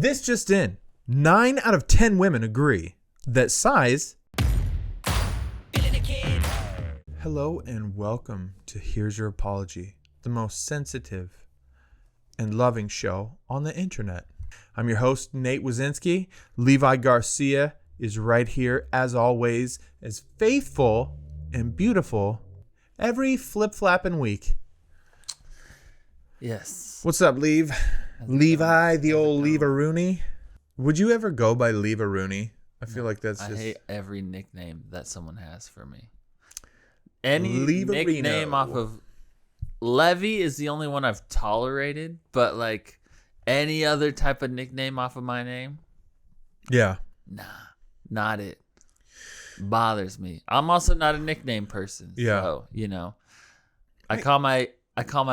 This just in. 9 out of 10 women agree that size... Hello and welcome to Here's Your Apology, the most sensitive and loving show on the internet. I'm your host, Nate Wazinski. Levi Garcia is right here, as always, as faithful and beautiful every flip-flapping week. Yes. What's up, Levi, the old Levi-Rooney. Would you ever go by Levi-Rooney? I feel like that's just... I hate every nickname that someone has for me. Any Levi-Reno. nickname off of... Levy is the only one I've tolerated, but like any other type of nickname off of my name? Yeah. Nah, not it. Bothers me. I'm also not a nickname person. Yeah. So, you know, I call my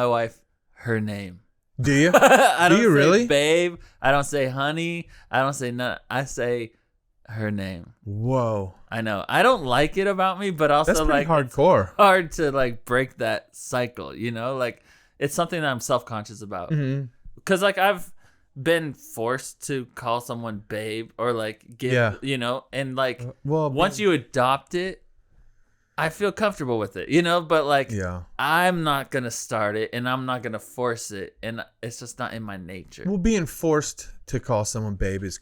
wife her name. Do you? I don't Do you say really? babe. I don't say honey. I don't say none. I say her name. Whoa. I know. I don't like it about me, but also That's pretty like hardcore. it's hard to like break that cycle, you know? Like it's something that I'm self-conscious about. Mm-hmm. Cuz like I've been forced to call someone babe or like give, you know, and like once you adopt it, I feel comfortable with it, you know, but like I'm not going to start it and I'm not going to force it, and it's just not in my nature. Well, being forced to call someone babe is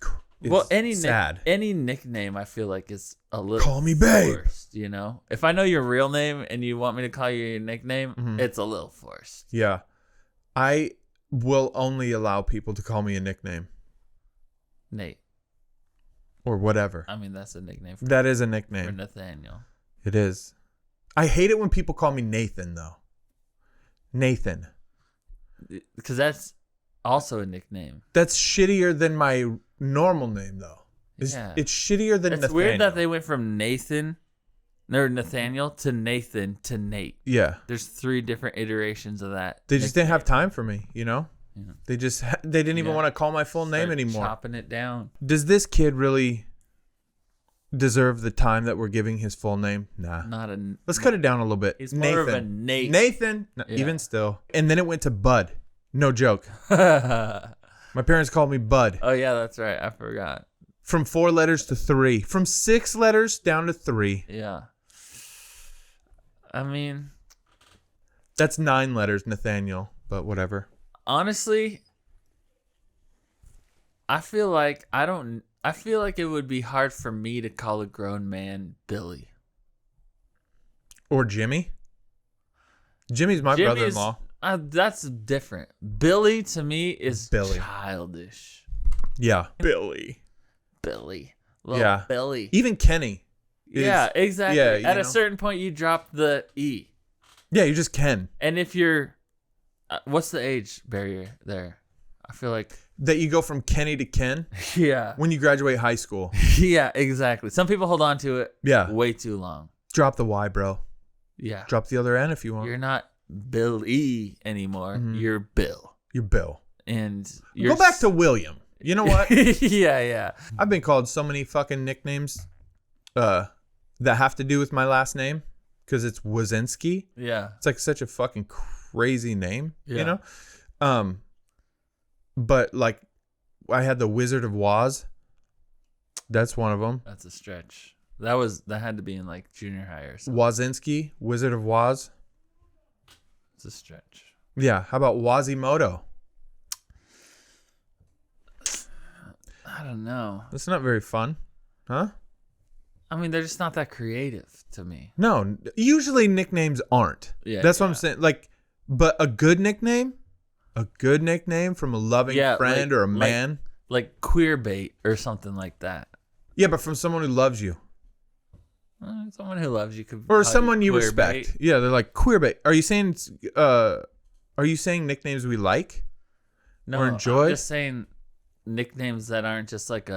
sad. Any nickname I feel like is a little call me babe, forced, you know. If I know your real name and you want me to call you your nickname, it's a little forced. Yeah. I will only allow people to call me a nickname. Nate. Or whatever. I mean, that's a nickname. That is a nickname. For Nathaniel. It is. I hate it when people call me Nathan, though. Nathan. Because that's also a nickname. That's shittier than my normal name, though. It's shittier than Nathaniel. It's weird that they went from Nathaniel to Nathan to Nate. Yeah. There's 3 different iterations of that. They just didn't have time for me, you know? Yeah. They didn't even want to call my full name anymore. Chopping it down. Does this kid really deserve the time that we're giving his full name? Nah. Let's cut it down a little bit. He's more of a Nate. Nathan. No, even still. And then it went to Bud. No joke. My parents called me Bud. Oh, yeah, that's right. I forgot. From 4 letters to 3. From 6 letters down to 3. Yeah. I mean, that's 9 letters, Nathaniel, but whatever. Honestly, I feel like it would be hard for me to call a grown man Billy. Or Jimmy. Jimmy's my brother-in-law. That's different. Billy to me is childish. Yeah. Billy. Little Billy. Even Kenny. Yeah, exactly. Yeah, At a certain point, you drop the E. Yeah, you just Ken. And if you're... what's the age barrier there? I feel like... That you go from Kenny to Ken? Yeah. When you graduate high school. Yeah, exactly. Some people hold on to it way too long. Drop the Y, bro. Yeah. Drop the other N if you want. You're not Billy anymore. Mm-hmm. You're Bill. You're Bill. And go back to William. You know what? Yeah. I've been called so many fucking nicknames that have to do with my last name because it's Wazinski. Yeah. It's like such a fucking crazy name, you know? But like I had the Wizard of Woz. That's one of them. That's a stretch. That had to be in like junior high or something. Wazinski, Wizard of Woz. It's a stretch. Yeah. How about Wazimoto? I don't know. That's not very fun, huh? I mean, they're just not that creative to me. No, usually nicknames aren't. Yeah, that's what I'm saying. Like, but a good nickname from a loving friend or a man, like queer bait or something like that. Yeah, but from someone who loves you. Someone who loves you could, or someone you respect. Bait. Yeah, they're like queer bait. Are you saying nicknames we like? No, or enjoy? I'm just saying nicknames that aren't just like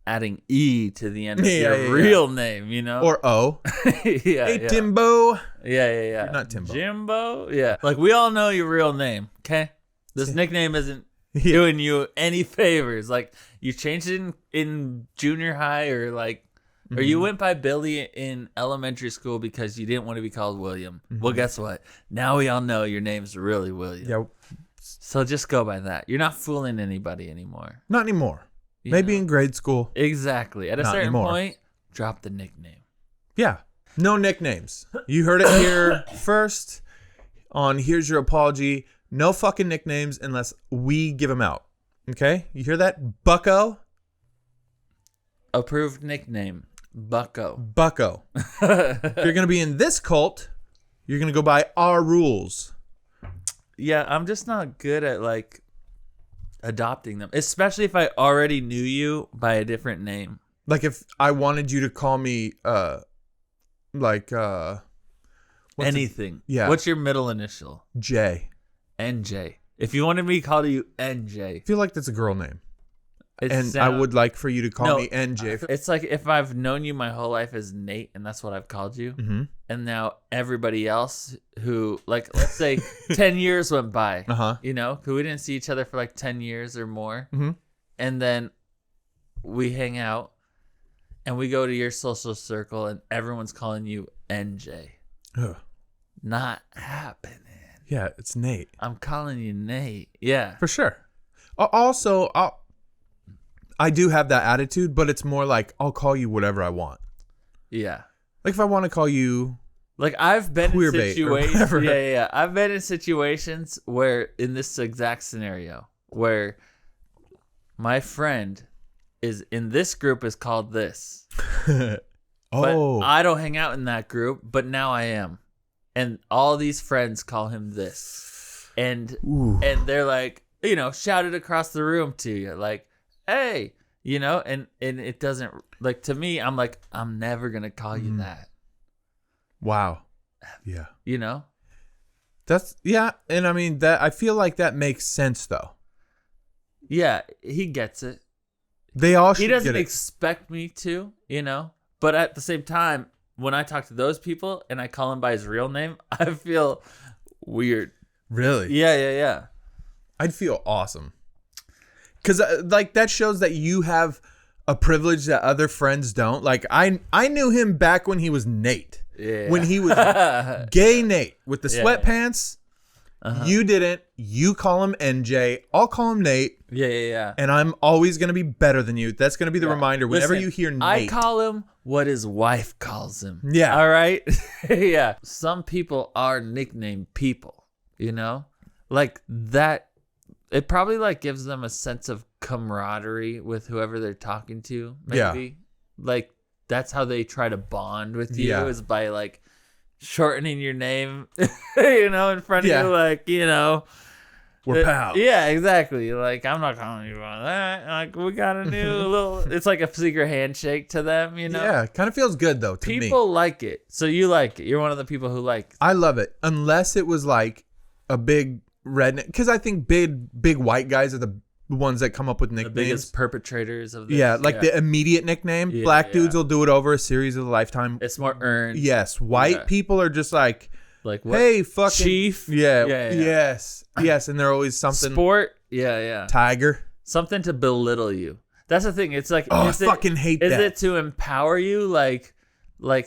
adding E to the end of your real name, you know? Or O. Hey, Timbo. Yeah. You're not Timbo. Jimbo. Yeah. Like, we all know your real name, okay? This nickname isn't doing you any favors. Like, you changed it in junior high or like, or you went by Billy in elementary school because you didn't want to be called William. Mm-hmm. Well, guess what? Now we all know your name's really William. Yeah. So just go by that. You're not fooling anybody anymore. Not anymore. Maybe in grade school. Exactly. At a Not certain anymore. point, drop the nickname. Yeah. No nicknames. You heard it here first on Here's Your Apology. No fucking nicknames unless we give them out. Okay? You hear that? Bucko? Approved nickname, Bucko. Bucko. If you're going to be in this cult, you're going to go by our rules. Yeah, I'm just not good at like adopting them, especially if I already knew you by a different name. Like if I wanted you to call me what's Anything. Yeah. What's your middle initial? J. NJ. If you wanted me to call you NJ. I feel like that's a girl name. It And I would like for you to call me NJ. It's like if I've known you my whole life as Nate and that's what I've called you. Mm-hmm. And now everybody else who, like, let's say 10 years went by, you know, who we didn't see each other for like 10 years or more. Mm-hmm. And then we hang out and we go to your social circle and everyone's calling you NJ. Ugh. Not happening. Yeah, it's Nate. I'm calling you Nate. Yeah. For sure. Also, I do have that attitude, but it's more like I'll call you whatever I want. Yeah. Like if I want to call you like I've been in situations. Or Yeah. I've been in situations where in this exact scenario where my friend is in this group is called this. But I don't hang out in that group, but now I am. And all these friends call him this. And they're like, you know, shouted across the room to you like, hey, you know, and it doesn't like to me, I'm like, I'm never going to call you that. Wow. Yeah. You know? That's yeah, and I mean that I feel like that makes sense though. Yeah, he gets it. They all should He doesn't get it. expect me to, you know? But at the same time, when I talk to those people and I call him by his real name, I feel weird. Really? Yeah. I'd feel awesome. Cuz like that shows that you have a privilege that other friends don't. Like I knew him back when he was Nate. Yeah. When he was gay Nate with the sweatpants. You didn't. You call him NJ. I'll call him Nate. Yeah. And I'm always going to be better than you. That's going to be the reminder whenever Listen, you hear Nate. I call him what his wife calls him. Yeah. All right? Yeah. Some people are nicknamed people, you know? Like that, it probably like gives them a sense of camaraderie with whoever they're talking to, maybe. Yeah. Like that's how they try to bond with you is by like shortening your name, you know, in front of you, like, you know. We're pals. Yeah, exactly. Like, I'm not calling you about that. Like, we got a new little... It's like a secret handshake to them, you know? Yeah, kind of feels good, though, to me. People like it. So you like it. You're one of the people who like it. I love it. Unless it was like a big redneck. Because I think big white guys are the ones that come up with nicknames. The biggest perpetrators of this. Yeah, like the immediate nickname. Yeah, Black dudes will do it over a series of a lifetime. It's more earned. Yes. White people are just like what? Hey, fucking... Chief? Yeah. Yeah. Yes. And they're always something... Sport? Yeah. Tiger. Something to belittle you. That's the thing. It's like... Oh, I fucking hate that. Is it to empower you? Like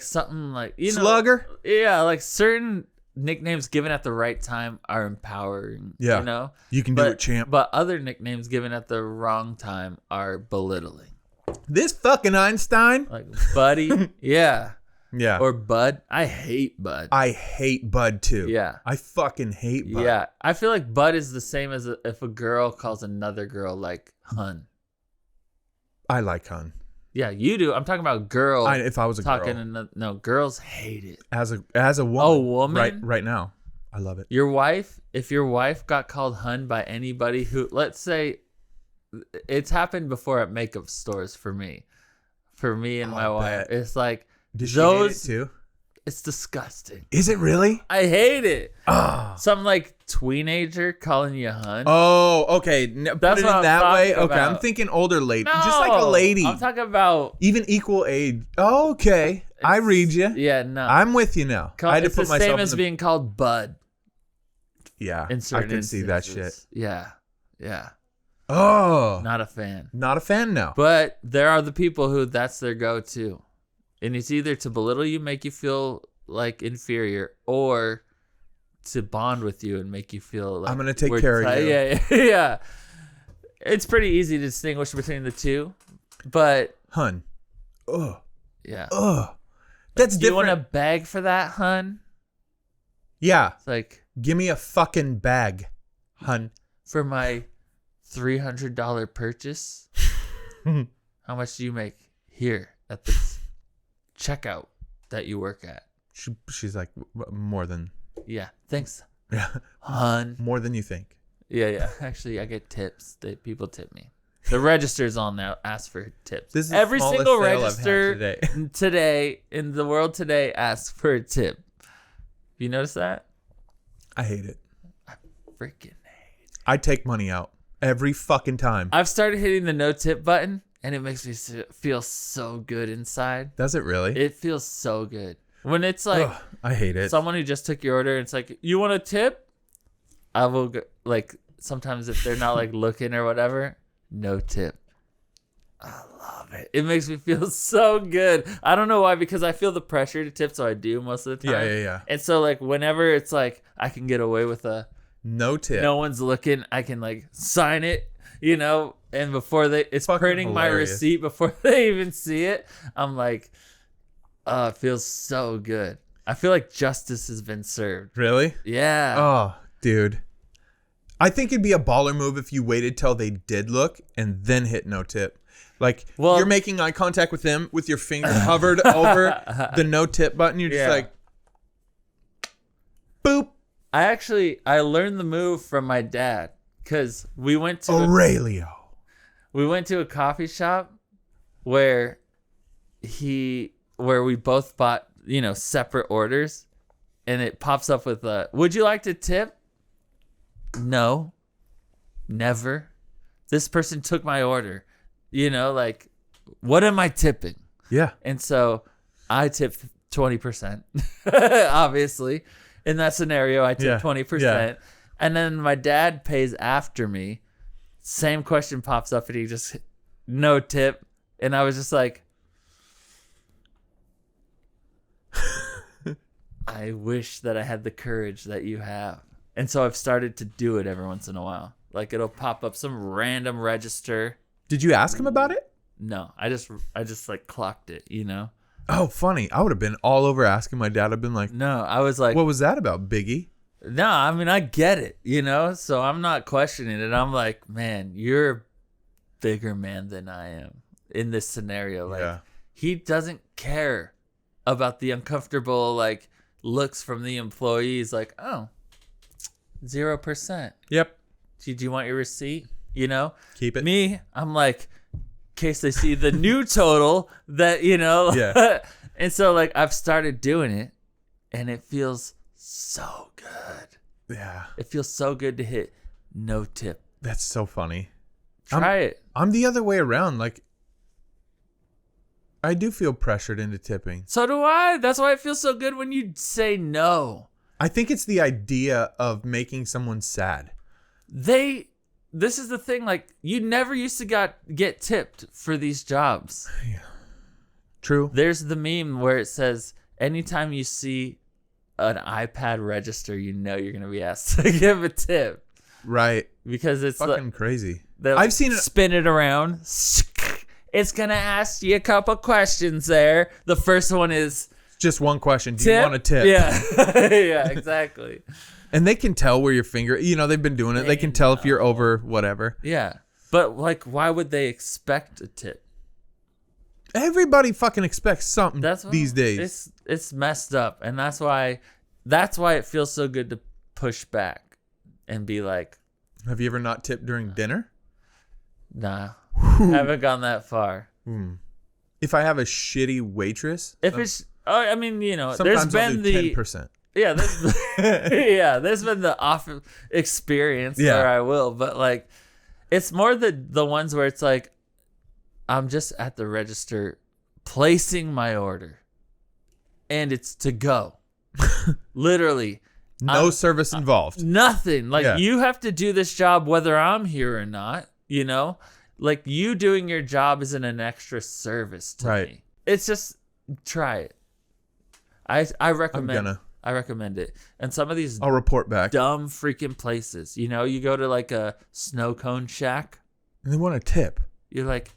something like... you know, Slugger? Yeah, like certain... nicknames given at the right time are empowering. Yeah. You know? You can do it, champ. But other nicknames given at the wrong time are belittling. This fucking Einstein? Like buddy. Yeah. Yeah. Or bud. I hate bud. I hate bud too. Yeah. I fucking hate bud. Yeah. I feel like bud is the same as if a girl calls another girl like hun. I like hun. Yeah, you do. I'm talking about girl. If I was a girl. No, girls hate it. As a woman. Oh, woman? Right now. I love it. Your wife, if your wife got called hun by anybody who, let's say, it's happened before at makeup stores for me. For me and my wife. It's like, did she hate it too? It's disgusting. Is it really? I hate it. Oh. Some like tweenager calling you hun. Oh, okay. That's put it what in that way. about. Okay, I'm thinking older lady. No, just like a lady. I'm talking about even equal age. Oh, okay. I read you. Yeah, no. I'm with you now. I had to it's put the myself same as being called bud. Yeah, in certain I can see that instances. shit. Yeah. Oh, Not a fan. Not a fan now. But there are the people who that's their go-to. And it's either to belittle you, make you feel like inferior, or to bond with you and make you feel like I'm going to take care of you. Yeah. it's pretty easy to distinguish between the two, but Hun. Ugh. yeah. Ugh. That's Do you different. want a bag for that, hun? Yeah. It's like, Give me a fucking bag, hun. for my $300 purchase, how much do you make here at this checkout that you work at? She's like, more than. Yeah, thanks, Yeah. hun. More than you think. Yeah. Actually, I get tips. People tip me. The registers on now ask for tips. This is Every the smallest single sale I've had register today in the world today asks for a tip. You notice that? I hate it. I freaking hate it. I take money out every fucking time. I've started hitting the no tip button, and it makes me feel so good inside. Does it really? It feels so good. When it's like, Ugh, I hate it. someone who just took your order, and it's like, you want a tip? I will go, like, sometimes if they're not like looking or whatever, no tip. I love it. It makes me feel so good. I don't know why, because I feel the pressure to tip, so I do most of the time. Yeah. And so like whenever it's like I can get away with a No tip. no one's looking, I can like sign it, you know, and before it's Fucking printing my hilarious. receipt before they even see it, I'm like, oh, it feels so good. I feel like justice has been served. Really? Yeah. Oh, dude. I think it'd be a baller move if you waited till they did look and then hit no tip. Like, Well- you're making eye contact with them with your finger hovered over the no tip button. You're just Yeah. like, boop. I learned the move from my dad because we went to Aurelio. a coffee shop where we both bought, you know, separate orders, and it pops up with would you like to tip? No. Never. This person took my order. You know, like, what am I tipping? Yeah. And so I tipped 20%. Obviously. In that scenario, I tipped 20%. Yeah. And then my dad pays after me. Same question pops up, and he just, no tip. And I was just like, I wish that I had the courage that you have. And so I've started to do it every once in a while. Like, it'll pop up some random register. Did you ask him about it? No, I just like clocked it, you know? Oh, funny. I would have been all over asking my dad. I've been like, No, I was like, what was that about, Biggie? no, I mean, I get it, you know? So I'm not questioning it. I'm like, man, you're a bigger man than I am in this scenario. Like, Yeah. he doesn't care about the uncomfortable, like, looks from the employees. Like, oh, 0%. Yep. Do you want your receipt? You know? Keep it. Me, I'm like, in case they see the new total that, you know. Yeah. And so, like, I've started doing it, and it feels so good. Yeah. It feels so good to hit no tip. That's so funny. Try it. I'm the other way around. Like, I do feel pressured into tipping. So do I. That's why it feels so good when you say no. I think it's the idea of making someone sad. This is the thing, like, you never used to get tipped for these jobs. True. There's the meme where it says, anytime you see an iPad register, you know you're going to be asked to give a tip. Right. Because it's Fucking like, crazy. they'll I've seen it. spin it around. It's going to ask you a couple questions there. The first one is, Just one question. Do tip? you want a tip? Yeah. Yeah, exactly. And they can tell where your finger, they've been doing it. They can tell if you're over whatever. Yeah. But, like, why would they expect a tip? Everybody fucking expects something these days. It's messed up, and that's why it feels so good to push back and be like, Have you ever not tipped during dinner? nah, haven't gone that far. If I have a shitty waitress, If it's, I mean, you know, sometimes there's I'll been do the 10%. yeah, there's been the off experience Yeah. where I will, but like, it's more the ones where it's like, I'm just at the register placing my order, and it's to go. Literally. No service involved. Nothing. Like, Yeah. you have to do this job whether I'm here or not, you know? Like, you doing your job isn't an extra service to Right. me. It's just, try it. I recommend I'm I recommend it. And some of these I'll report back. dumb freaking places, you know, you go to like a snow cone shack And they want a tip. You're like,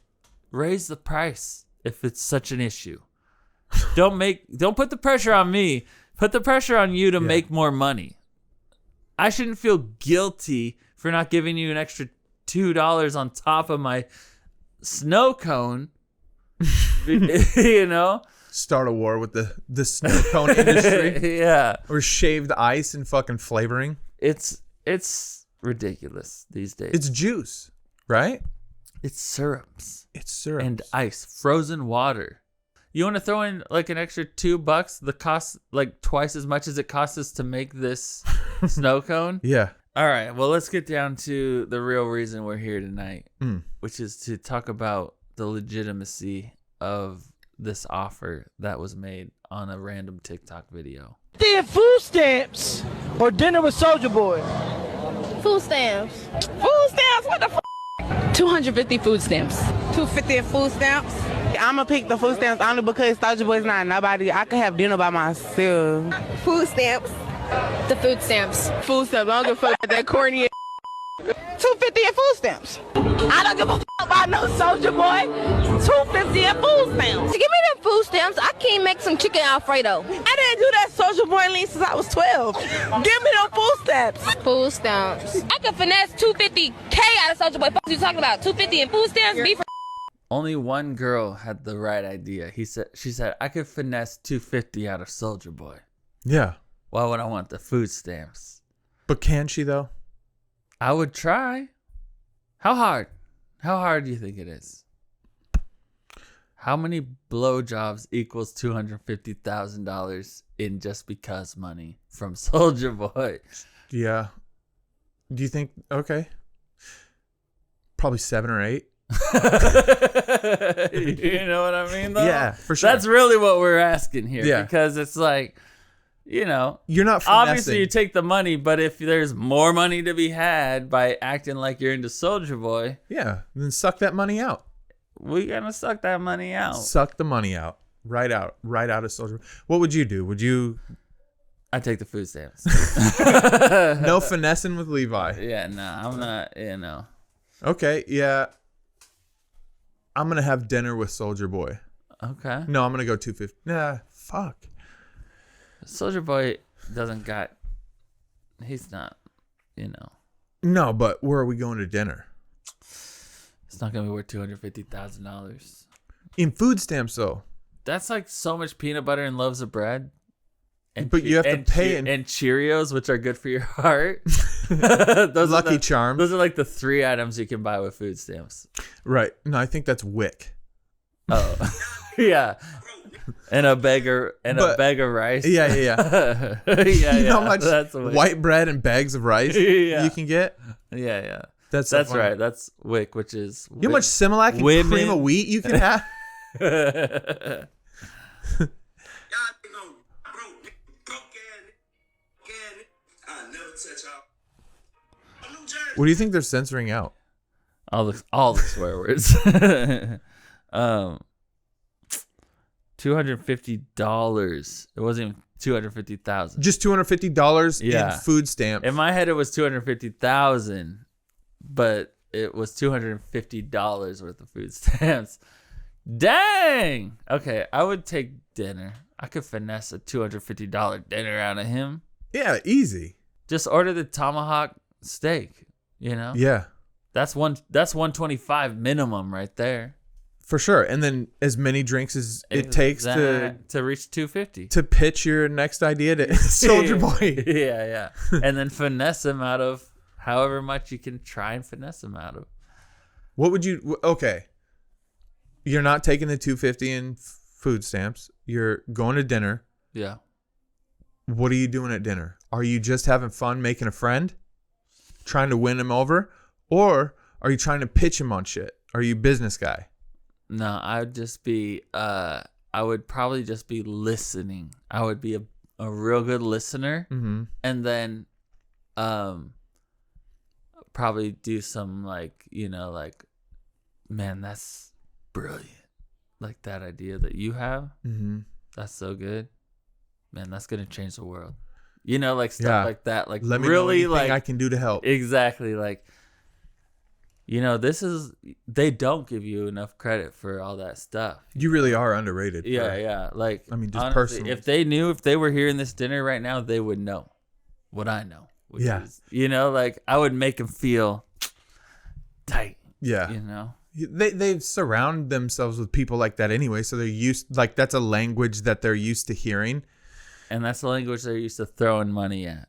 raise the price if it's such an issue. Don't put the pressure on me. Put the pressure on you to make more money. I shouldn't feel guilty for not giving you an extra $2 on top of my snow cone. You know? Start a war with the snow cone industry. Yeah. Or shaved ice and fucking flavoring. It's ridiculous these days. It's juice, right? It's syrups. It's syrups. And ice. Frozen water. You want to throw in like an extra $2? The cost like twice as much as it costs us to make this snow cone? Yeah. All right. Well, let's get down to the real reason we're here tonight, which is to talk about the legitimacy of this offer that was made on a random TikTok video. Did food stamps or dinner with Soulja Boy? Food stamps. Food stamps? What the f? 250 food stamps. 250 food stamps. I'm gonna pick the food stamps only because Soulja Boy's not nobody. I could have dinner by myself. Food stamps. The food stamps. Food stamps. I don't give a fuck about that corny 250 in food stamps. I don't give a fuck about no Soulja Boy. 250 in food stamps. Give me them food stamps. I can't make some chicken Alfredo. I didn't do that Soulja Boy lean since I was 12. Give me them food stamps. Food stamps. I could finesse 250K out of Soulja Boy. What you talking about? 250 in food stamps? Be for Only one girl had the right idea. She said, I could finesse 250 out of Soulja Boy. Yeah. Why would I want the food stamps? But can she, though? I would try. How hard? How hard do you think it is? How many blowjobs equals $250,000 in just because money from Soulja Boy? Yeah. Do you think, okay. Probably 7 or 8. You know what I mean, though? Yeah, for sure. That's really what we're asking here. Yeah. Because it's like, you know, you're not finessing. Obviously you take the money, but if there's more money to be had by acting like you're into Soulja Boy, yeah, then suck that money out. we gonna suck that money out. Suck the money out. Right out of Soulja Boy. What would you do? Would you? I take the food stamps. No finessing with Levi. Yeah, no, I'm not. You know. Okay, yeah. I'm gonna have dinner with Soulja Boy. Okay. No, I'm gonna go 250. Nah, fuck. Soulja Boy doesn't got. He's not. You know. No, but where are we going to dinner? It's not gonna be worth $250,000. In food stamps, though. That's like so much peanut butter and loaves of bread. But you have to pay and Cheerios, which are good for your heart. Lucky Charms. Those are like the 3 items you can buy with food stamps. Right. No, I think that's Wick. Oh, yeah. And a bag of rice. Yeah. Yeah, You know how much that's Wick. white bread and bags of rice you can get? Yeah. That's right. That's Wick, which is. You know how much Similac and cream of wheat you can have? What do you think they're censoring out? All the swear words. $250. It wasn't even $250,000. Just $250 Yeah. in food stamps. In my head, it was $250,000, but it was $250 worth of food stamps. Dang. Okay, I would take dinner. I could finesse a $250 dinner out of him. Yeah, easy. Just order the tomahawk steak. You know. Yeah, That's $125 minimum right there. for sure. And then as many drinks as it takes to reach $250. to pitch your next idea to Soulja Boy. Yeah. And then finesse him out of however much you can try and finesse him out of. What would you? Okay, you're not taking the $250 in food stamps. You're going to dinner. Yeah. What are you doing at dinner? Are you just having fun making a friend, trying to win him over, or are you trying to pitch him on shit? Are you a business guy? No, I would just be. I would probably just be listening. I would be a real good listener, and then, probably do some like man, that's brilliant. Like that idea that you have, that's so good, man. That's gonna change the world. Like stuff like that. Like let me really know anything like I can do to help. Exactly. Like they don't give you enough credit for all that stuff. You really are underrated. Yeah. Like, I mean, just honestly, personally. if they were hearing this dinner right now, they would know what I know. Which Yeah. is, like I would make them feel tight. Yeah. They surround themselves with people like that anyway, so they're used, like, that's a language that they're used to hearing. And that's the language they're used to throwing money at.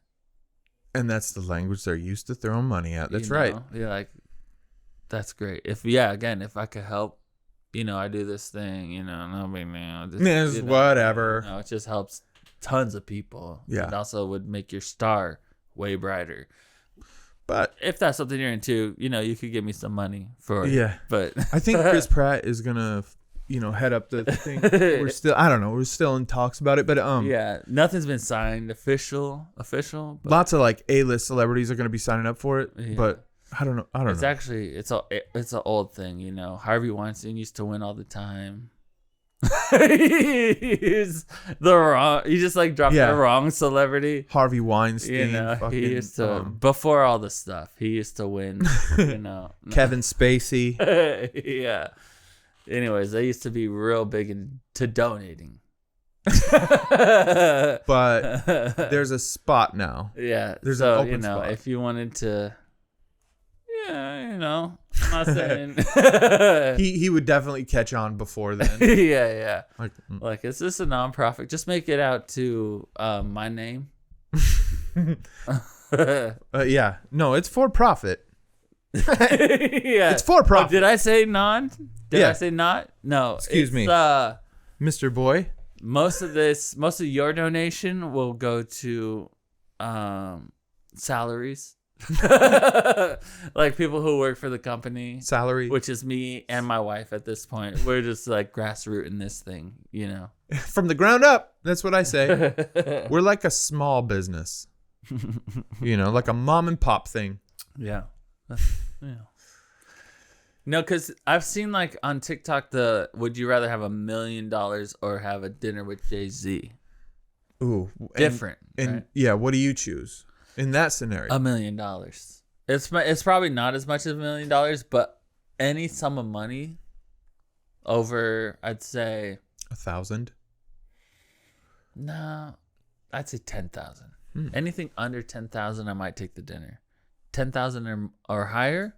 And that's the language they're used to throwing money at. That's right. Yeah, like, that's great. If I could help, I do this thing, no big deal. Whatever. It just helps tons of people. Yeah. It also would make your star way brighter. But if that's something you're into, you could give me some money for it. Yeah. But I think Chris Pratt is gonna, head up the thing. I don't know. We're still in talks about it, but yeah, nothing's been signed official. But lots of like A-list celebrities are gonna be signing up for it, Yeah. but I don't know. It's actually it's an old thing, Harvey Weinstein used to win all the time. He's the wrong. He just like dropped the wrong celebrity. Harvey Weinstein. He used to before all the stuff. He used to win. Kevin Spacey. Yeah. Anyways, they used to be real big into donating. But there's a spot now. Yeah. There's an open spot. If you wanted to. I'm not saying he would definitely catch on before then. yeah. Like, is this a nonprofit? Just make it out to my name. Yeah. No, it's for profit. Yeah. It's for profit. Oh, did I say non? Did Yeah. I say not? No. Excuse me. Mr. Boy. Most of your donation will go to salaries. Like people who work for the company, Salary, which is me and my wife at this point. We're just like grassrooting this thing, from the ground up. That's what I say. We're like a small business, like a mom and pop thing. Yeah. No, because I've seen like on TikTok would you rather have $1 million or have a dinner with Jay-Z? Ooh, Different. And right? yeah, what do you choose in that scenario? $1 million. It's probably not as much as $1 million, but any sum of money over, I'd say 1,000. No, I'd say 10,000. Anything under 10,000, I might take the dinner. 10,000 or higher,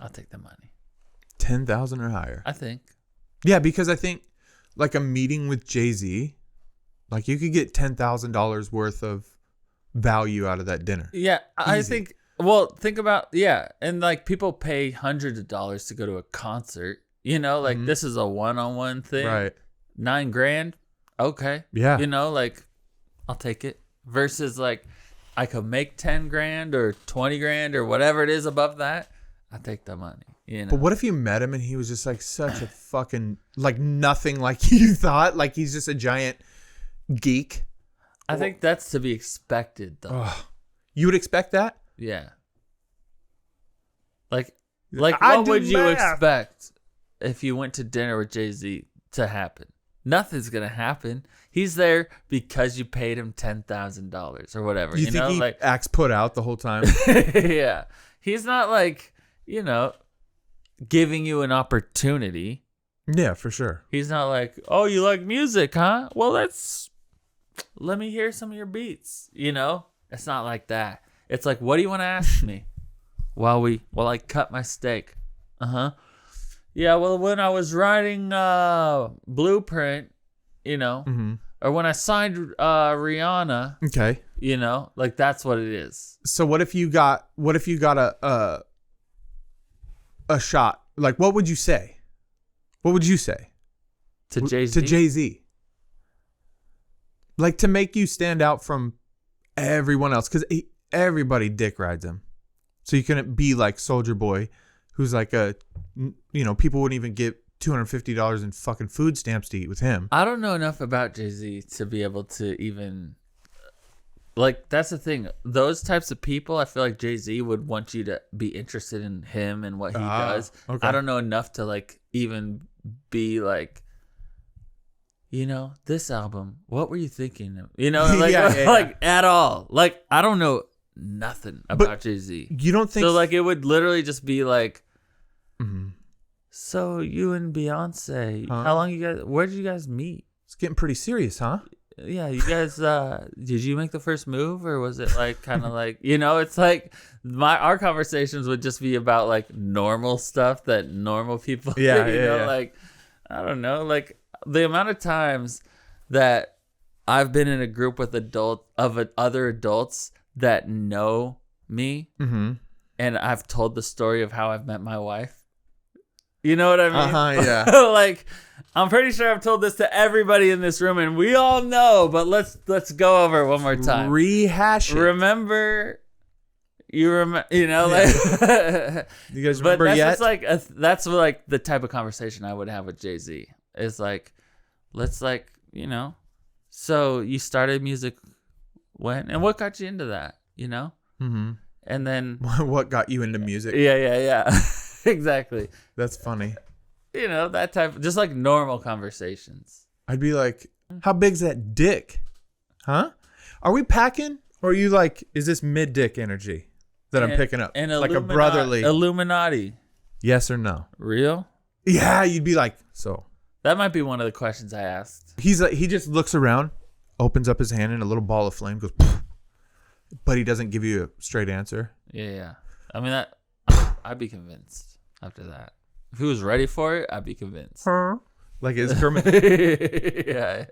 I'll take the money. 10,000 or higher. I think. Yeah, because I think like a meeting with Jay-Z, like you could get $10,000 worth of value out of that dinner. Yeah, I think. Well, think about and like people pay hundreds of dollars to go to a concert. Like this is a one-on-one thing. Right. $9,000. Okay. Yeah. Like I'll take it. Versus like I could make 10 grand or 20 grand or whatever it is above that. I take the money. But what if you met him and he was just like such a fucking like nothing like you thought? Like he's just a giant geek. I think that's to be expected though. You would expect that? Yeah. Like what would you expect if you went to dinner with Jay-Z to happen? Nothing's gonna happen. He's there because you paid him $10,000 or whatever. You think he acts put out the whole time? Yeah. He's not like, giving you an opportunity. Yeah, for sure. He's not like, oh, you like music, huh? Well, let me hear some of your beats. It's not like that. It's like, what do you want to ask me while I cut my steak? Yeah, well, when I was writing Blueprint, or when I signed Rihanna, okay, like that's what it is. So what if you got a shot? Like, what would you say? What would you say to Jay-Z? To Jay-Z, like to make you stand out from everyone else, because everybody dick rides him. So you couldn't be like Soulja Boy, who's like people wouldn't even get $250 in fucking food stamps to eat with him. I don't know enough about Jay-Z to be able to even like. That's the thing. Those types of people, I feel like Jay-Z would want you to be interested in him and what he does. Okay. I don't know enough to like even be like, this album. What were you thinking? Like, like at all. Like I don't know nothing about Jay-Z. You don't think So like it would literally just be like, Mhm. so you and Beyonce, Huh? how long you guys? Where did you guys meet? It's getting pretty serious, huh? Yeah, you guys. Did you make the first move, or was it like kind of like It's like our conversations would just be about like normal stuff that normal people. Yeah, you yeah, know, yeah. like I don't know, like the amount of times that I've been in a group with other adults that know me, Mm-hmm. and I've told the story of how I've met my wife. You know what I mean? Yeah. Like, I'm pretty sure I've told this to everybody in this room, and we all know. But let's go over it one more time. Rehash it. Remember, you know, like. You guys But remember that's yet? just like that's like the type of conversation I would have with Jay-Z. It's like, let's like So you started music when, and what got you into that? Mm-hmm. And then What got you into music? yeah. Exactly. That's funny. That type, just like normal conversations. I'd be like, how big's that dick? Huh? Are we packing? Or are you like, is this mid-dick energy that I'm picking up? And Like a brotherly. Illuminati. Yes or no? Real? Yeah, you'd be like, so. That might be one of the questions I asked. He's like, he just looks around, opens up his hand, and a little ball of flame goes, poof, but he doesn't give you a straight answer. Yeah. I mean, I'd be convinced after that. If he was ready for it, I'd be convinced. Like his Kermit. Yeah.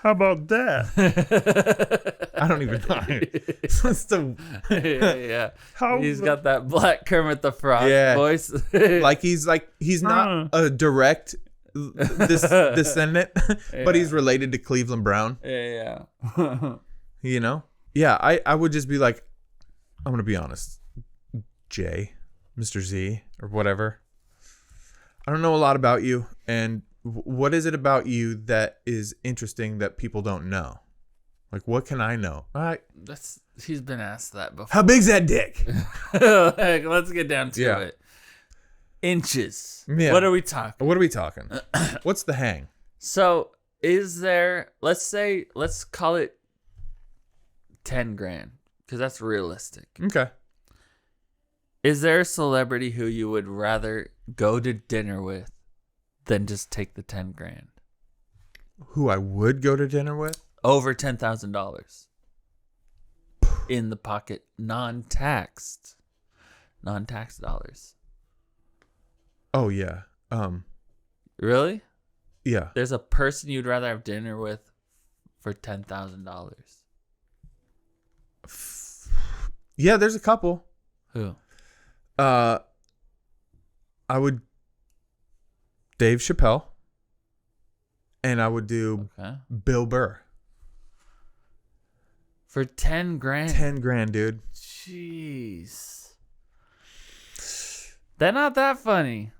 How about that? I don't even know. It's the, Yeah. He's got that black Kermit the Frog Yeah. voice. he's not a direct descendant, but he's related to Cleveland Brown. Yeah. Yeah, I would just be like, I'm gonna be honest, Jay, Mr. Z, or whatever. I don't know a lot about you, and what is it about you that is interesting that people don't know? Like, what can I know? He's been asked that before. How big's that dick? Like, let's get down to it. Inches. Yeah. What are we talking? What are we talking? What's the hang? So is there, let's call it 10 grand, because that's realistic. Okay. Is there a celebrity who you would rather go to dinner with than just take the 10 grand? Who I would go to dinner with? Over $10,000 in the pocket, non-taxed dollars. Oh yeah. Really? Yeah. There's a person you'd rather have dinner with for $10,000. Yeah, there's a couple. Who? I would Dave Chappelle, and I would do Okay. Bill Burr. For 10 grand. 10 grand, dude. Jeez. They're not that funny.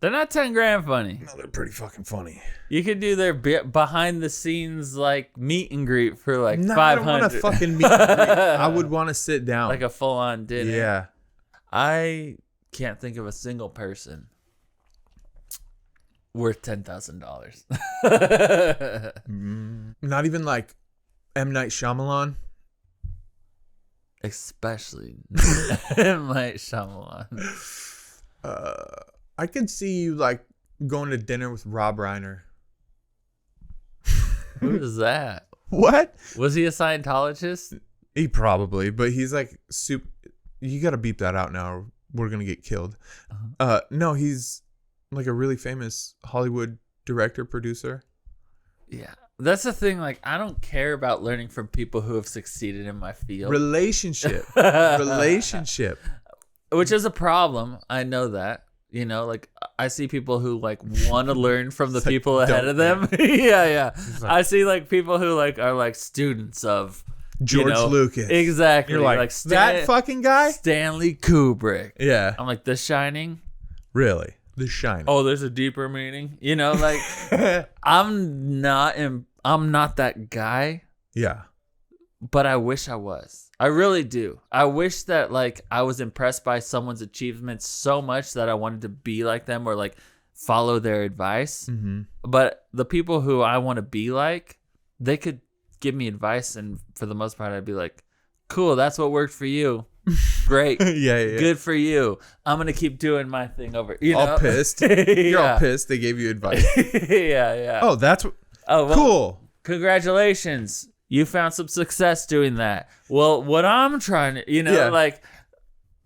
They're not 10 grand funny. No, they're pretty fucking funny. You could do their behind the scenes like meet and greet for like No, 500. I don't want to fucking meet. I would want to sit down. Like a full on dinner. Yeah. I can't think of a single person worth $10,000. Not even like M. Night Shyamalan. Especially M. Night Shyamalan. I could see you like going to dinner with Rob Reiner. Who is that? What? Was he a Scientologist? He probably, but he's like super. You got to beep that out now, or we're gonna get killed. No, he's like a really famous Hollywood director, producer. Yeah. That's the thing. Like, I don't care about learning from people who have succeeded in my field. Relationship. Which is a problem. I know that. Like I see people who like want to learn from the It's like, people ahead don't of them. Yeah. like- I see like people who like are like students of George Lucas. Exactly. You're like that fucking guy? Stanley Kubrick. Yeah. I'm like, The Shining. Really? The Shining. Oh, there's a deeper meaning. Like I'm not that guy, Yeah. but I wish I was. I really do. I wish that like I was impressed by someone's achievements so much that I wanted to be like them or like follow their advice. Mm-hmm. But the people who I want to be like, they could give me advice, and for the most part, I'd be like, cool. That's what worked for you. Great. Yeah. Good for you. I'm going to keep doing my thing over. You know? All pissed. You're all pissed. They gave you advice. Yeah. Oh, that's well, cool. Congratulations. You found some success doing that. Well, what I'm trying to,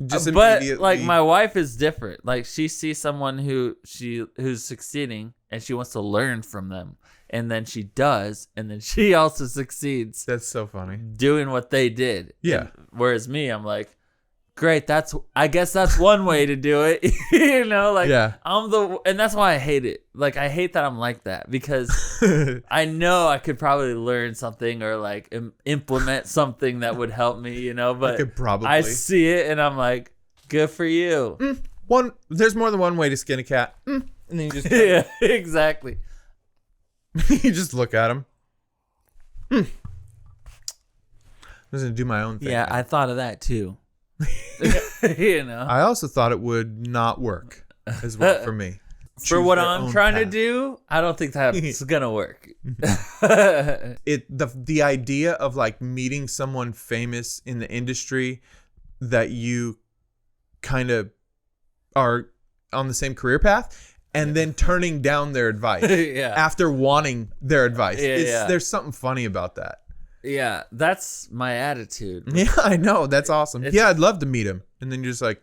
Just but immediately. like my wife is different. Like she sees someone who's succeeding and she wants to learn from them. And then she does, and then she also succeeds That's so funny. doing what they did. Yeah. And whereas me, I'm like, great, I guess that's one way to do it. Yeah. And that's why I hate it. Like I hate that I'm like that because I know I could probably learn something or like implement something that would help me, but I could probably. I see it and I'm like, good for you. There's more than one way to skin a cat. And then you just Yeah, exactly. you just look at him. I'm just gonna do my own thing. Yeah, I thought of that too. I also thought it would not work as well for me. For what I'm trying to do, I don't think that's gonna work. The idea of like meeting someone famous in the industry that you kind of are on the same career path and then turning down their advice after wanting their advice. There's something funny about that. Yeah, that's my attitude. Yeah, I know. That's awesome. I'd love to meet him. And then you're just like,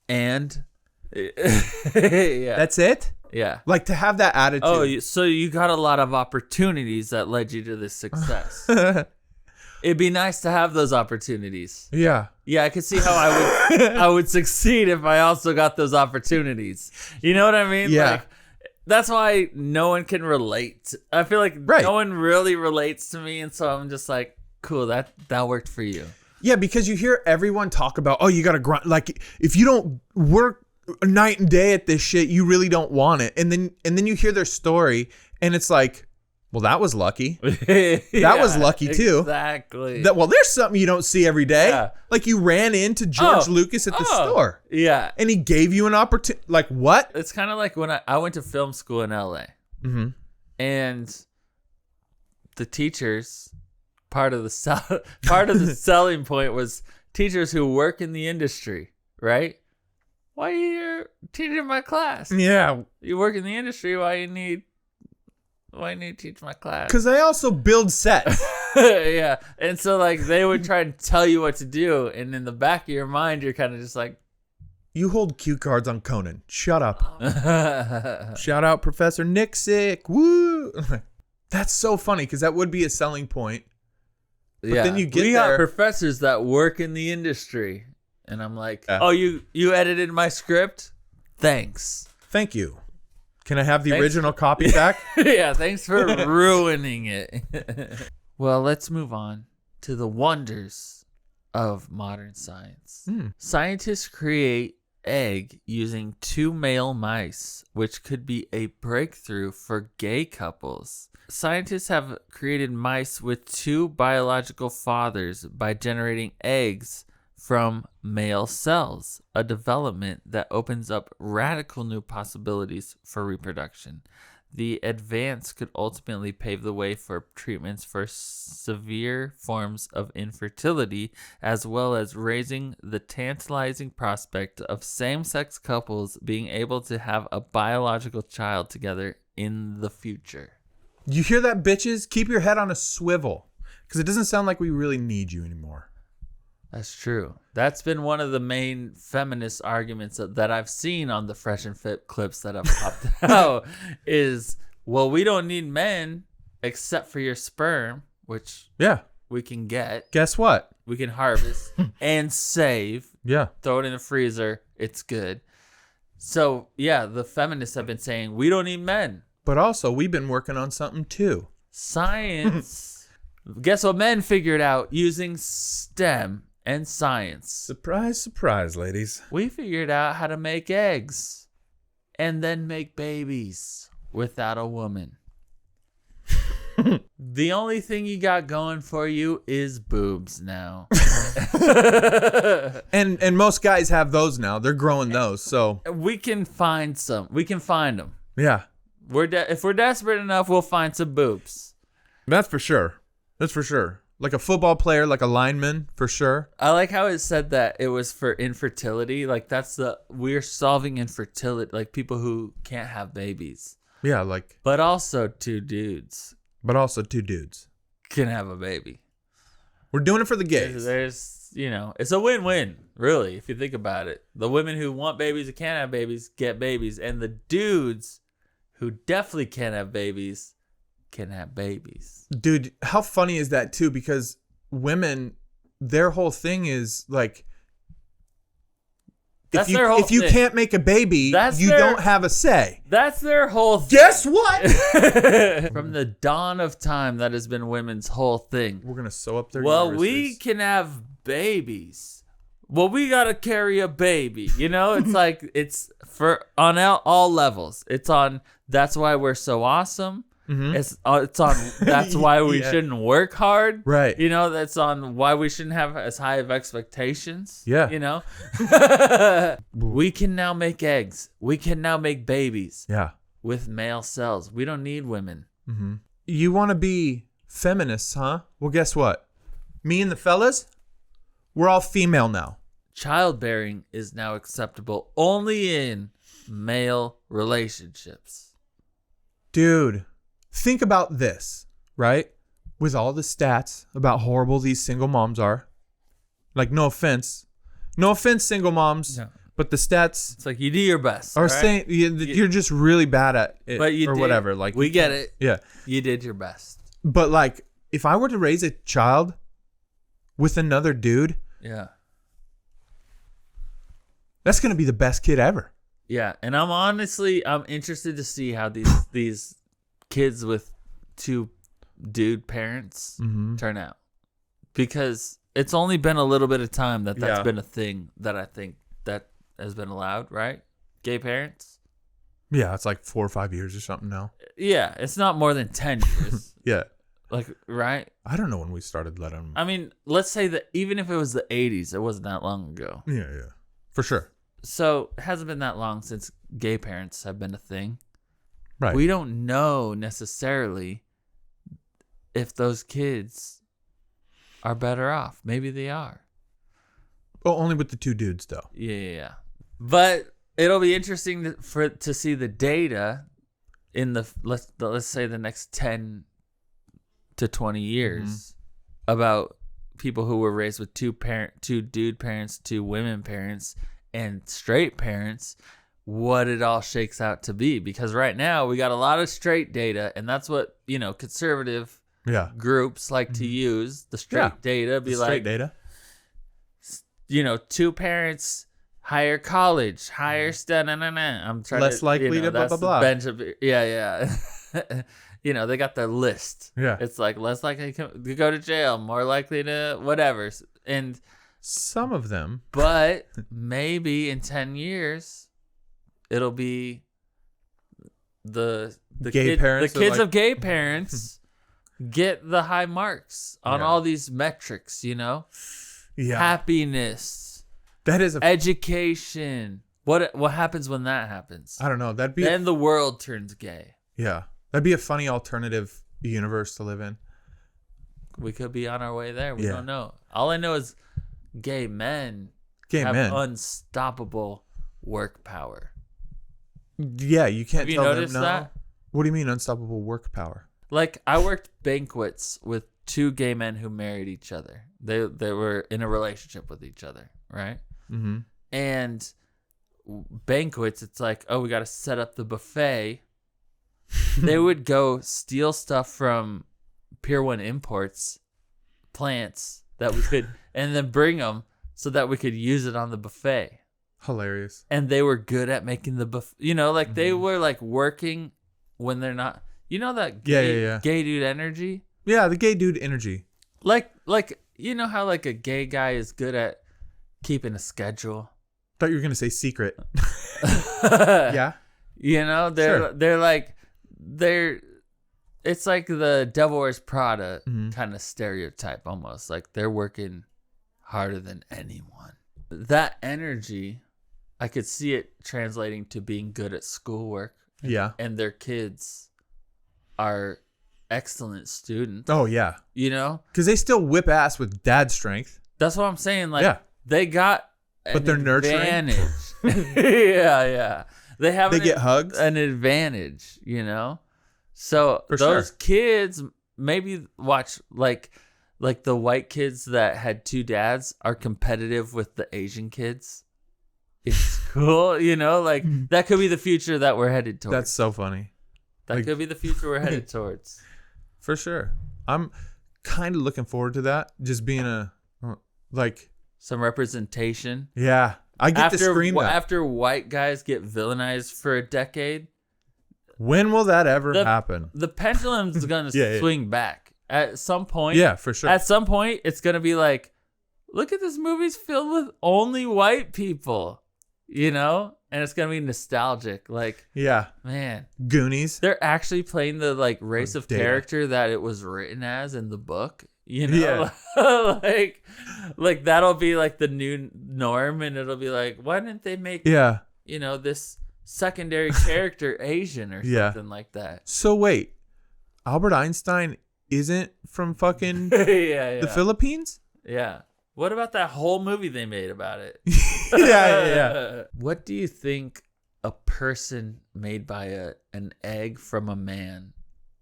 and yeah, that's it? Yeah. Like to have that attitude. Oh, so you got a lot of opportunities that led you to this success. It'd be nice to have those opportunities. Yeah. Yeah, I could see how I would succeed if I also got those opportunities. You know what I mean? Yeah. Like, that's why no one can relate. I feel like no one really relates to me, and so I'm just like, cool, that worked for you. Yeah, because you hear everyone talk about, oh, you got to grind. Like, if you don't work night and day at this shit, you really don't want it. And then you hear their story, and it's like, well, that was lucky. That was lucky too. Exactly. There's something you don't see every day. Yeah. Like you ran into George Lucas at the store. Yeah. And he gave you an opportunity. Like what? It's kind of like when I went to film school in LA. Mm-hmm. And the teachers, part of the selling point was teachers who work in the industry, right? Why are you teaching my class? Yeah. You work in the industry, why you need to teach my class? Because I also build sets. Yeah. And so like they would try to tell you what to do, and in the back of your mind you're kind of just like, you hold cue cards on Conan. Shut up. Shout out Professor Nixick. Woo. That's so funny because that would be a selling point. But then you get we there. got professors that work in the industry, and I'm like, Yeah. oh, you edited my script? Thanks. Thank you. Can I have the Thanks. original copy back? Yeah, thanks for ruining it. Well, let's move on to the wonders of modern science. Scientists create egg using 2 male mice, which could be a breakthrough for gay couples. Scientists have created mice with 2 biological fathers by generating eggs from male cells, a development that opens up radical new possibilities for reproduction. The advance could ultimately pave the way for treatments for severe forms of infertility, as well as raising the tantalizing prospect of same-sex couples being able to have a biological child together in the future. You hear that, bitches? Keep your head on a swivel because it doesn't sound like we really need you anymore. That's true. That's been one of the main feminist arguments that I've seen on the Fresh and Fit clips that have popped out is, well, we don't need men except for your sperm, which we can get. Guess what? We can harvest and save. Yeah. Throw it in the freezer. It's good. So, yeah, the feminists have been saying, we don't need men. But also, we've been working on something too. Science. Guess what men figured out using STEM and science? Surprise, surprise, ladies. We figured out how to make eggs and then make babies without a woman. The only thing you got going for you is boobs now. And most guys have those now. They're growing those. So We can find some. We can find them. yeah, If we're desperate enough, we'll find some boobs. that's for sure. That's for sure. Like a football player, like a lineman, for sure. I like how it said that it was for infertility. Like we're solving infertility, like people who can't have babies. Yeah, like. But also two dudes Can have a baby. We're doing it for the gays. There's, it's a win-win, really, if you think about it. The women who want babies and can't have babies get babies, and the dudes who definitely can't have babies can have babies. Dude, how funny is that too? Because women, their whole thing is like, if you can't make a baby, don't have a say. That's their whole thing. Guess what? From the dawn of time, that has been women's whole thing. We're gonna sew up their. Well, uteruses. we can have babies. Well, we gotta carry a baby. It's like it's for on all levels. It's on. That's why we're so awesome. Mm-hmm. It's on. That's why we shouldn't work hard. Right. That's on why we shouldn't have as high of expectations. Yeah. We can now make eggs. We can now make babies. Yeah. With male cells. We don't need women. Mm-hmm. You want to be feminists, huh? Well, guess what? Me and the fellas, we're all female now. Childbearing is now acceptable only in male relationships. Dude, think about this, right? With all the stats about how horrible these single moms are. Like, no offense, single moms. No. But the stats, it's like you do your best. Are saying you're just really bad at it, but you or did. Whatever. Like we get it. Yeah, you did your best. But like, if I were to raise a child with another dude, that's gonna be the best kid ever. Yeah, and I'm interested to see how these kids with two dude parents turn out, because it's only been a little bit of time that's been a thing that I think that has been allowed, right? Gay parents. Yeah, it's like 4 or 5 years or something now. Yeah, it's not more than 10 years. Yeah. Like, right? I don't know when we started letting them. I mean, let's say that even if it was the 80s, it wasn't that long ago. Yeah. For sure. So it hasn't been that long since gay parents have been a thing. Right. We don't know necessarily if those kids are better off. Maybe they are. Well, only with the two dudes, though. Yeah. But it'll be interesting to see the data in let's say the next 10 to 20 years about people who were raised with two dude parents, two women parents, and straight parents, what it all shakes out to be. Because right now we got a lot of straight data, and that's what conservative groups like to use, the straight data. Straight data. Two parents, higher college, higher I'm trying less likely to blah blah blah. Yeah. They got their list. Yeah. It's like less likely to go to jail, more likely to whatever. And some of them. But maybe in 10 years, it'll be the kids of gay parents get the high marks on all these metrics, Yeah. Happiness. That is education. What happens when that happens? I don't know. Then the world turns gay. Yeah. That'd be a funny alternative universe to live in. We could be on our way there. We don't know. All I know is gay men have unstoppable work power. Yeah, you can't have tell you noticed them no. That? What do you mean unstoppable work power? Like, I worked banquets with two gay men who married each other. They were in a relationship with each other, right? Mm-hmm. And banquets, it's like, oh, we got to set up the buffet. They would go steal stuff from Pier 1 Imports, plants that we could, and then bring them so that we could use it on the buffet. Hilarious. And they were good at making the buffet. They were like working when they're not. That gay dude energy? Yeah, the gay dude energy. Like how like a gay guy is good at keeping a schedule. Thought you were gonna say secret. Yeah. It's like the Devil Wears Prada kind of stereotype almost. Like they're working harder than anyone. That energy, I could see it translating to being good at schoolwork. Yeah. And their kids are excellent students. Oh yeah, You know, because they still whip ass with dad strength. that's what I'm saying. Like, Yeah. they got, But they're nurturing. advantage. yeah. They have They get hugs. an advantage, you know. So For those sure. kids maybe watch like the white kids that had two dads are competitive with the Asian kids in school, you know, like that could be the future that we're headed towards. That's so funny. That like- could be the future we're headed towards. For sure. I'm kind of looking forward to that. Just being Some representation. yeah. I get to scream that. After white guys get villainized for a decade, When will that ever The- happen? the pendulum's gonna Yeah. swing back at some point. Yeah, for sure. At some point, it's gonna be like, look at this movie's filled with only white people, you know, and it's gonna be nostalgic. Like, Yeah. man, Goonies. they're actually playing the like race of Data. character that it was written as in the book. You know, like that'll be like the new norm, and it'll be like, why didn't they make Yeah. you know this secondary character Asian or Yeah. something like that? So wait, Albert Einstein isn't from fucking yeah. the Philippines? Yeah. What about that whole movie they made about it? yeah. What do you think a person made by an egg from a man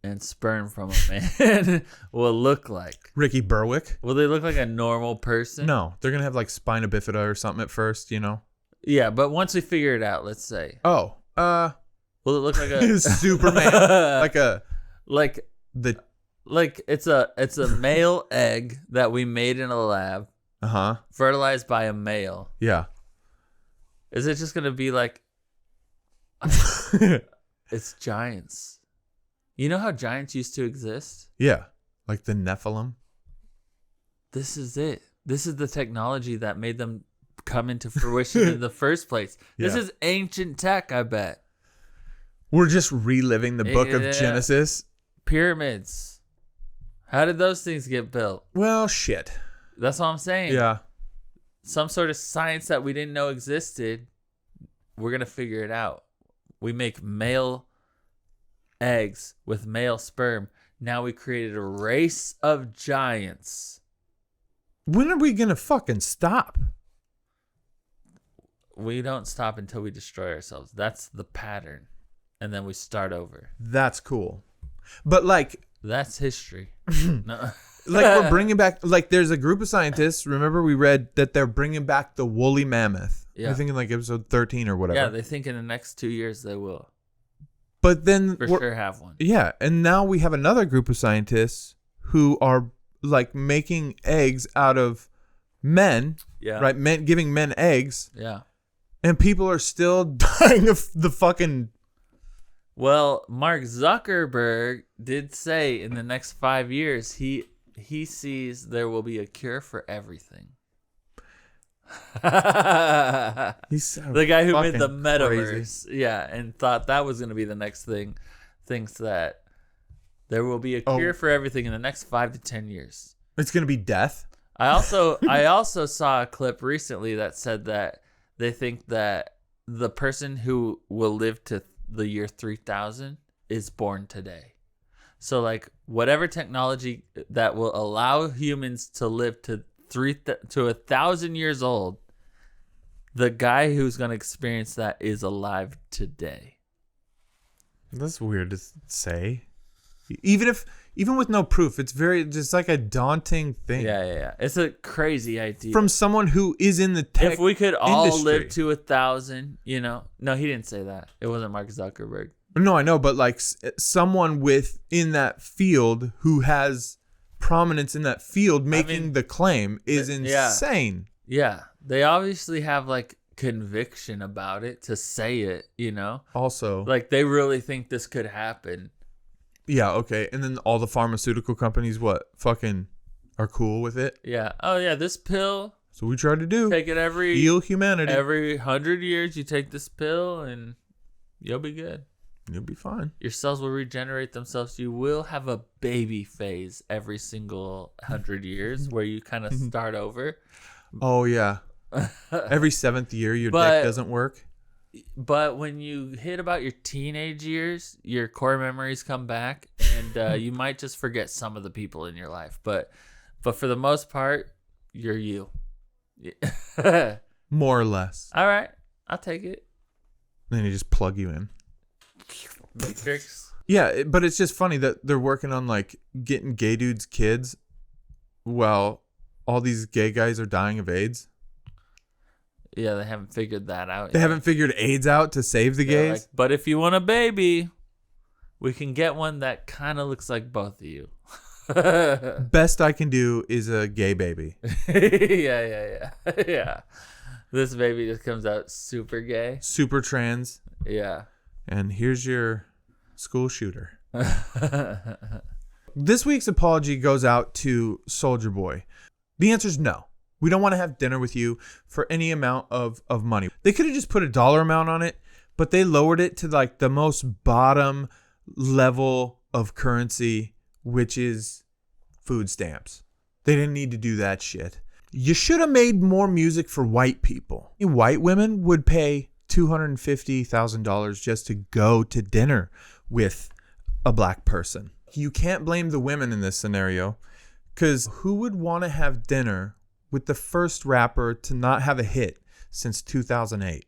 and sperm from a man will look like? Ricky Berwick? Will they look like a normal person? No, they're gonna have like spina bifida or something at first, you know. Yeah, but once we figure it out, let's say, Oh, will it look like a Superman, like it's a male egg that we made in a lab, fertilized by a male? Yeah. Is it just gonna be like it's giants? You know how giants used to exist? Yeah, like the Nephilim. This is it. This is the technology that made them come into fruition in the first place. This Yeah. is ancient tech, I bet. We're just reliving the book of Yeah. Genesis. Pyramids. How did those things get built? Well, shit. That's what I'm saying. Yeah. Some sort of science that we didn't know existed. We're going to figure it out. We make male eggs with male sperm. Now we created a race of giants. When are we gonna fucking stop? We don't stop until we destroy ourselves. That's the pattern. And then we start over. That's cool. But like That's history. No. we're bringing back, like, there's a group of scientists. Remember, we read that they're bringing back the woolly mammoth. Yeah. I think in like episode 13 or whatever. Yeah, they think in the next 2 years they will. But then For we're- sure have one. Yeah, and now we have another group of scientists who are like making eggs out of men, Yeah. right? Men giving men eggs, Yeah. and people are still dying of the fucking. Well, Mark Zuckerberg did say in the next 5 years he sees there will be a cure for everything. He's so The guy who made the fucking metaverse, crazy. yeah, and thought that was going to be the next thing, thinks that there will be a Oh. cure for everything in the next 5 to 10 years. It's gonna be death. I also saw a clip recently that said that they think that the person who will live to the year 3000 is born today. So like whatever technology that will allow humans to live to 1,000 years old, the guy who's going to experience that is alive today. That's weird to say. Even with no proof, it's just like a daunting thing. Yeah. It's a crazy idea. From someone who is in the tech if we could all industry. live to 1,000, you know. No, he didn't say that. It wasn't Mark Zuckerberg. No, I know, but like someone in that field who has prominence in that field making the claim is insane. Yeah, they obviously have like conviction about it to say it, you know? Also, Like they really think this could happen. yeah, okay. And then all the pharmaceutical companies, fucking are cool with it. Yeah. Oh yeah, this pill, So we try to do take it heal humanity. every 100 years you take this pill and you'll be good. You'll be fine. Your cells will regenerate themselves. You will have a baby phase every single 100 years where you kind of start over. Oh yeah. Every 7th year, your But- dick doesn't work. But when you hit about your teenage years, your core memories come back and you might just forget some of the people in your life, but for the most part, you're you. More or less. All right, I'll take it. Then you just plug you in. Matrix. Yeah, but it's just funny that they're working on like getting gay dudes kids while all these gay guys are dying of AIDS. Yeah, they haven't figured that out. They haven't figured AIDS out to save the They're gays. like, but if you want a baby, we can get one that kind of looks like both of you. Best I can do is a gay baby. Yeah. This baby just comes out super gay. Super trans. Yeah. And here's your school shooter. This week's apology goes out to Soulja Boy. The answer is no. We don't want to have dinner with you for any amount of money. They could have just put a dollar amount on it, but they lowered it to like the most bottom level of currency, which is food stamps. They didn't need to do that shit. You should have made more music for white people. White women would pay $250,000 just to go to dinner with a black person. You can't blame the women in this scenario, because who would want to have dinner with the first rapper to not have a hit since 2008?